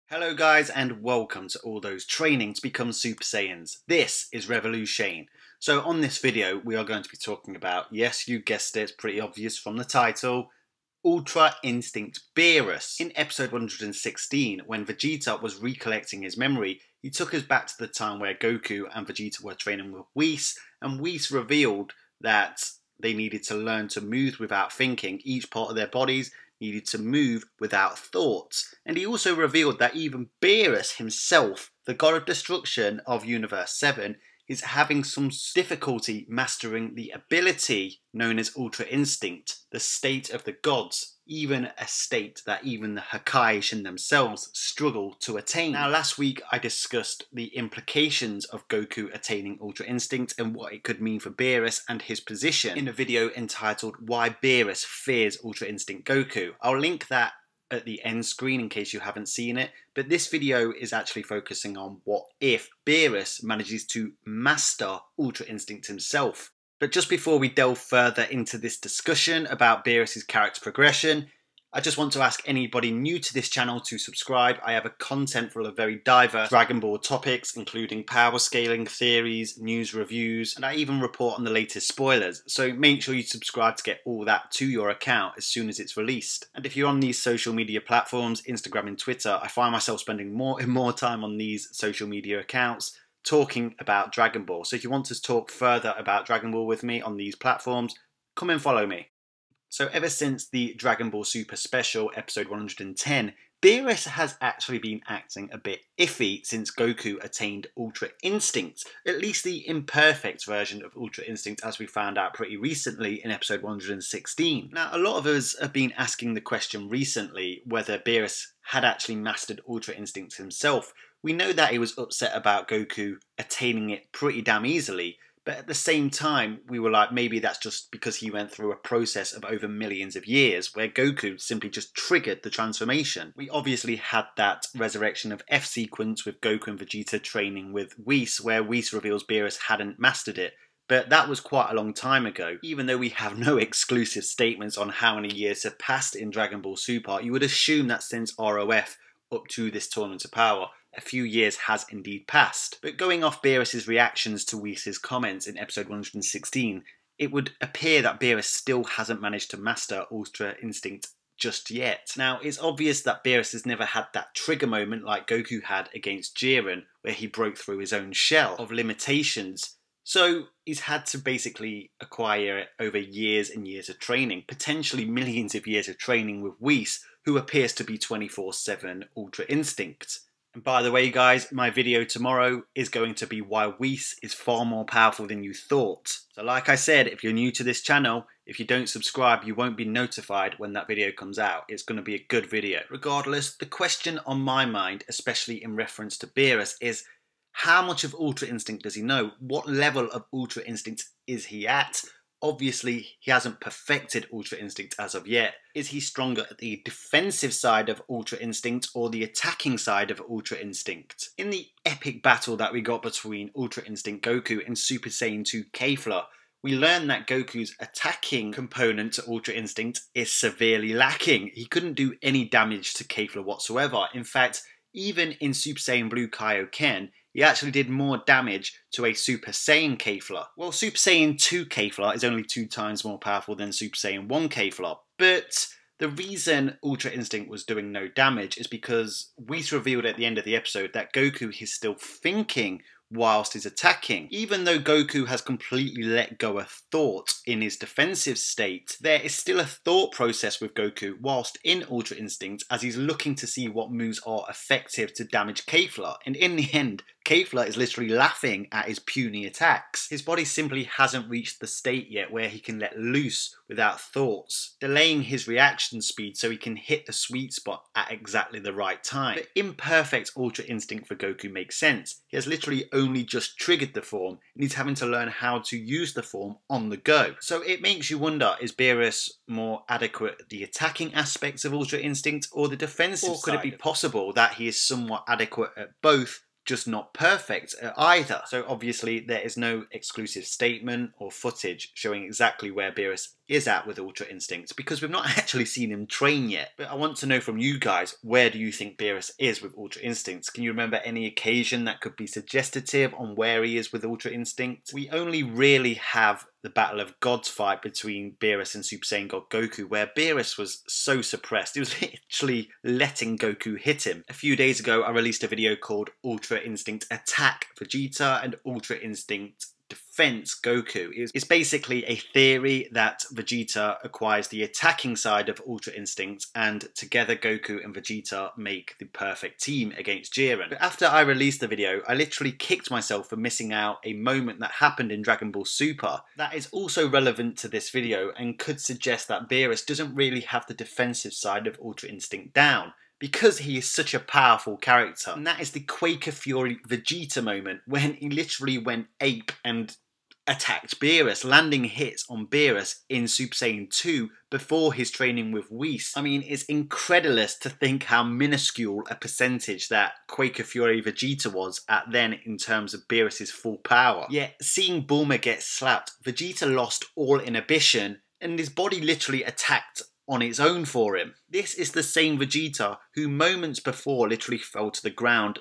Hello guys and welcome to all those training to become Super Saiyans. This is Revolution. So on this video we are going to be talking about, yes you guessed it, it's pretty obvious from the title, Ultra Instinct Beerus. In episode 116, when Vegeta was recollecting his memory, he took us back to the time where Goku and Vegeta were training with Whis, and Whis revealed that they needed to learn to move without thinking. Each part of their bodies needed to move without thoughts. And he also revealed that even Beerus himself, the god of destruction of Universe 7, is having some difficulty mastering the ability known as Ultra Instinct, the state of the gods, even a state that even the Hakaishin themselves struggle to attain. Now last week I discussed the implications of Goku attaining Ultra Instinct and what it could mean for Beerus and his position in a video entitled Why Beerus Fears Ultra Instinct Goku. I'll link that at the end screen in case you haven't seen it, but this video is actually focusing on what if Beerus manages to master Ultra Instinct himself. But just before we delve further into this discussion about Beerus's character progression, I just want to ask anybody new to this channel to subscribe. I have a content full of very diverse Dragon Ball topics, including power scaling, theories, news reviews, and I even report on the latest spoilers. So make sure you subscribe to get all that to your account as soon as it's released. And if you're on these social media platforms, Instagram and Twitter, I find myself spending more and more time on these social media accounts talking about Dragon Ball. So if you want to talk further about Dragon Ball with me on these platforms, come and follow me. So ever since the Dragon Ball Super Special episode 110, Beerus has actually been acting a bit iffy since Goku attained Ultra Instinct, at least the imperfect version of Ultra Instinct as we found out pretty recently in episode 116. Now a lot of us have been asking the question recently whether Beerus had actually mastered Ultra Instinct himself. We know that he was upset about Goku attaining it pretty damn easily, but at the same time, we were like, maybe that's just because he went through a process of over millions of years, where Goku simply just triggered the transformation. We obviously had that Resurrection of F sequence with Goku and Vegeta training with Whis, where Whis reveals Beerus hadn't mastered it. But that was quite a long time ago. Even though we have no exclusive statements on how many years have passed in Dragon Ball Super, you would assume that since ROF up to this Tournament of Power, a few years has indeed passed. But going off Beerus's reactions to Whis' comments in episode 116, it would appear that Beerus still hasn't managed to master Ultra Instinct just yet. Now, it's obvious that Beerus has never had that trigger moment like Goku had against Jiren, where he broke through his own shell of limitations. So he's had to basically acquire it over years and years of training, potentially millions of years of training with Whis, who appears to be 24/7 Ultra Instinct. And by the way guys, my video tomorrow is going to be why Whis is far more powerful than you thought. So like I said, if you're new to this channel, if you don't subscribe, you won't be notified when that video comes out. It's going to be a good video. Regardless, the question on my mind, especially in reference to Beerus, is how much of Ultra Instinct does he know? What level of Ultra Instinct is he at? Obviously, he hasn't perfected Ultra Instinct as of yet. Is he stronger at the defensive side of Ultra Instinct or the attacking side of Ultra Instinct? In the epic battle that we got between Ultra Instinct Goku and Super Saiyan 2 Kefla, we learned that Goku's attacking component to Ultra Instinct is severely lacking. He couldn't do any damage to Kefla whatsoever. In fact, even in Super Saiyan Blue Kaioken, he actually did more damage to a Super Saiyan Kefla. Well, Super Saiyan 2 Kefla is only 2 times more powerful than Super Saiyan 1 Kefla, but the reason Ultra Instinct was doing no damage is because Whis revealed at the end of the episode that Goku is still thinking whilst he's attacking. Even though Goku has completely let go of thought in his defensive state, there is still a thought process with Goku whilst in Ultra Instinct as he's looking to see what moves are effective to damage Kefla, and in the end, Kefla is literally laughing at his puny attacks. His body simply hasn't reached the state yet where he can let loose without thoughts, delaying his reaction speed so he can hit the sweet spot at exactly the right time. The imperfect Ultra Instinct for Goku makes sense. He has literally only just triggered the form and he's having to learn how to use the form on the go. So it makes you wonder, is Beerus more adequate at the attacking aspects of Ultra Instinct or the defensive side? Or could it be possible that he is somewhat adequate at both, just not perfect at either? So obviously there is no exclusive statement or footage showing exactly where Beerus is at with Ultra Instinct, because we've not actually seen him train yet. But I want to know from you guys, where do you think Beerus is with Ultra Instinct? Can you remember any occasion that could be suggestive on where he is with Ultra Instinct? We only really have the Battle of Gods fight between Beerus and Super Saiyan God Goku, where Beerus was so suppressed. He was literally letting Goku hit him. A few days ago, I released a video called Ultra Instinct Attack Vegeta and Ultra Instinct Defense Goku. It's basically a theory that Vegeta acquires the attacking side of Ultra Instinct, and together Goku and Vegeta make the perfect team against Jiren. But after I released the video, I literally kicked myself for missing out a moment that happened in Dragon Ball Super that is also relevant to this video and could suggest that Beerus doesn't really have the defensive side of Ultra Instinct down, because he is such a powerful character. And that is the Quaker Fury Vegeta moment, when he literally went ape and attacked Beerus, landing hits on Beerus in Super Saiyan 2 before his training with Whis. I mean, it's incredulous to think how minuscule a percentage that Quaker Fury Vegeta was at then in terms of Beerus's full power. Yet, seeing Bulma get slapped, Vegeta lost all inhibition and his body literally attacked on its own for him. This is the same Vegeta who moments before literally fell to the ground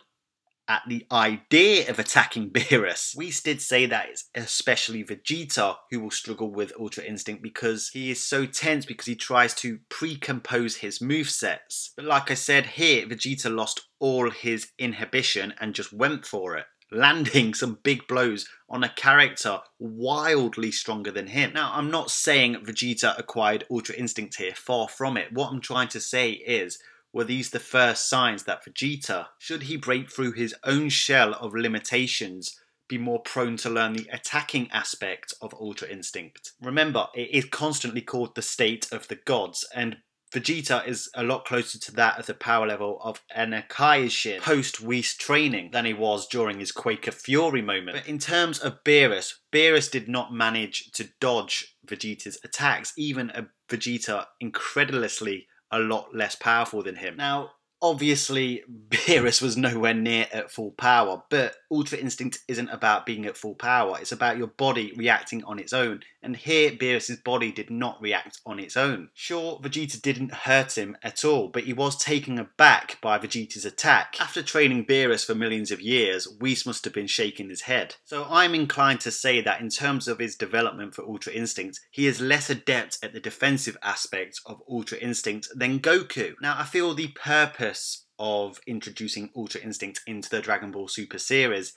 at the idea of attacking Beerus. Whis did say that it's especially Vegeta who will struggle with Ultra Instinct because he is so tense because he tries to pre-compose his movesets. But like I said here, Vegeta lost all his inhibition and just went for it, landing some big blows on a character wildly stronger than him. Now, I'm not saying Vegeta acquired Ultra Instinct here, far from it. What I'm trying to say is, were these the first signs that Vegeta, should he break through his own shell of limitations, be more prone to learn the attacking aspect of Ultra Instinct? Remember, it is constantly called the state of the gods, and Vegeta is a lot closer to that of the power level of an Akaishin post-Whis training than he was during his Quaker Fury moment. But in terms of Beerus, Beerus did not manage to dodge Vegeta's attacks, even a Vegeta incredulously a lot less powerful than him. Now, obviously, Beerus was nowhere near at full power, but Ultra Instinct isn't about being at full power, it's about your body reacting on its own, and here Beerus's body did not react on its own. Sure, Vegeta didn't hurt him at all, but he was taken aback by Vegeta's attack. After training Beerus for millions of years, Whis must have been shaking his head. So I'm inclined to say that in terms of his development for Ultra Instinct, he is less adept at the defensive aspect of Ultra Instinct than Goku. Now, I feel the purpose of introducing Ultra Instinct into the Dragon Ball Super series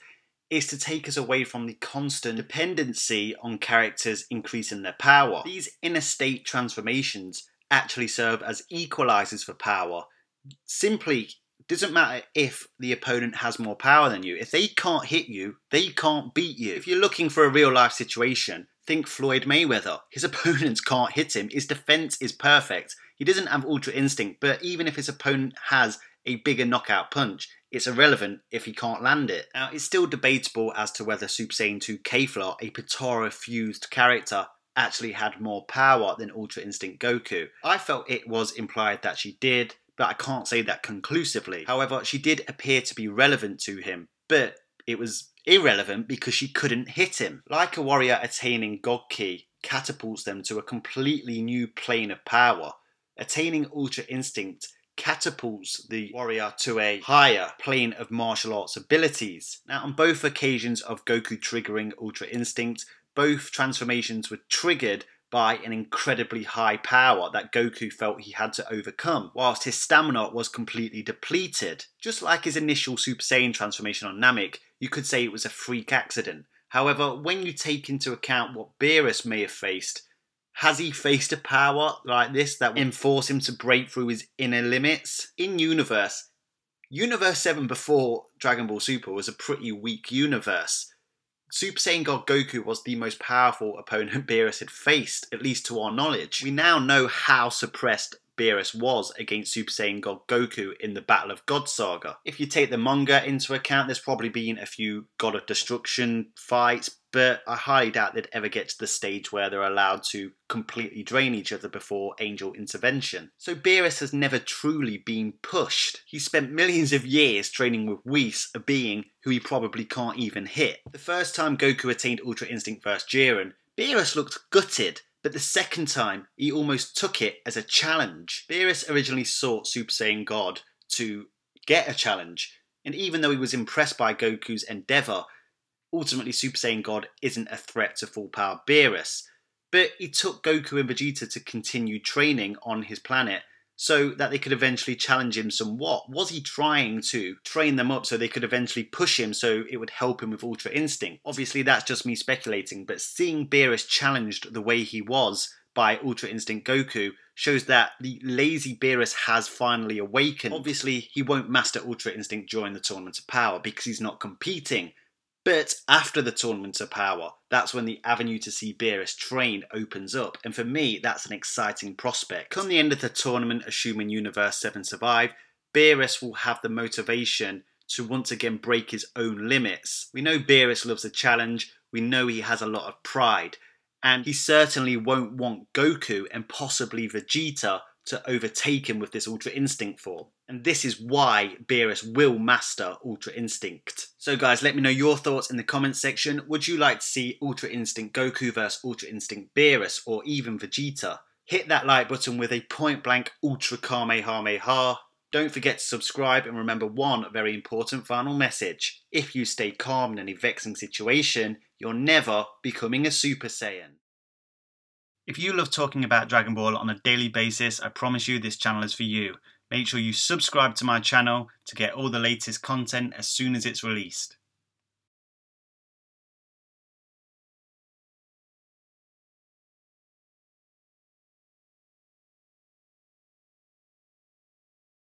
is to take us away from the constant dependency on characters increasing their power. These inner state transformations actually serve as equalizers for power. Simply, doesn't matter if the opponent has more power than you. If they can't hit you, they can't beat you. If you're looking for a real life situation, think Floyd Mayweather. His opponents can't hit him. His defense is perfect. He doesn't have Ultra Instinct, but even if his opponent has a bigger knockout punch, it's irrelevant if he can't land it. Now, it's still debatable as to whether Super Saiyan 2 Kefla, a Potara-fused character, actually had more power than Ultra Instinct Goku. I felt it was implied that she did, but I can't say that conclusively. However, she did appear to be relevant to him, but it was irrelevant because she couldn't hit him. Like a warrior attaining God Ki catapults them to a completely new plane of power, attaining Ultra Instinct catapults the warrior to a higher plane of martial arts abilities. Now, on both occasions of Goku triggering Ultra Instinct, both transformations were triggered by an incredibly high power that Goku felt he had to overcome, whilst his stamina was completely depleted. Just like his initial Super Saiyan transformation on Namek, you could say it was a freak accident. However, when you take into account what Beerus may have faced, has he faced a power like this that would enforce him to break through his inner limits? In Universe 7 before Dragon Ball Super was a pretty weak universe. Super Saiyan God Goku was the most powerful opponent Beerus had faced, at least to our knowledge. We now know how suppressed Beerus was against Super Saiyan God Goku in the Battle of God saga. If you take the manga into account, there's probably been a few God of Destruction fights, but I highly doubt they'd ever get to the stage where they're allowed to completely drain each other before angel intervention. So Beerus has never truly been pushed. He spent millions of years training with Whis, a being who he probably can't even hit. The first time Goku attained Ultra Instinct vs Jiren, Beerus looked gutted, But the second time, he almost took it as a challenge. Beerus originally sought Super Saiyan God to get a challenge, and even though he was impressed by Goku's endeavour, ultimately Super Saiyan God isn't a threat to full power Beerus. But he took Goku and Vegeta to continue training on his planet so that they could eventually challenge him somewhat. Was he trying to train them up so they could eventually push him so it would help him with Ultra Instinct? Obviously that's just me speculating, but seeing Beerus challenged the way he was by Ultra Instinct Goku shows that the lazy Beerus has finally awakened. Obviously he won't master Ultra Instinct during the Tournament of Power because he's not competing. But after the Tournament of Power, that's when the avenue to see Beerus train opens up, and for me, that's an exciting prospect. Come the end of the tournament, assuming Universe 7 survive, Beerus will have the motivation to once again break his own limits. We know Beerus loves a challenge, we know he has a lot of pride, and he certainly won't want Goku and possibly Vegeta to overtake him with this Ultra Instinct form. And this is why Beerus will master Ultra Instinct. So guys, let me know your thoughts in the comments section. Would you like to see Ultra Instinct Goku versus Ultra Instinct Beerus, or even Vegeta? Hit that like button with a point blank Ultra Kamehameha. Don't forget to subscribe, and remember one very important final message. If you stay calm in any vexing situation, you're never becoming a Super Saiyan. If you love talking about Dragon Ball on a daily basis, I promise you this channel is for you. Make sure you subscribe to my channel to get all the latest content as soon as it's released.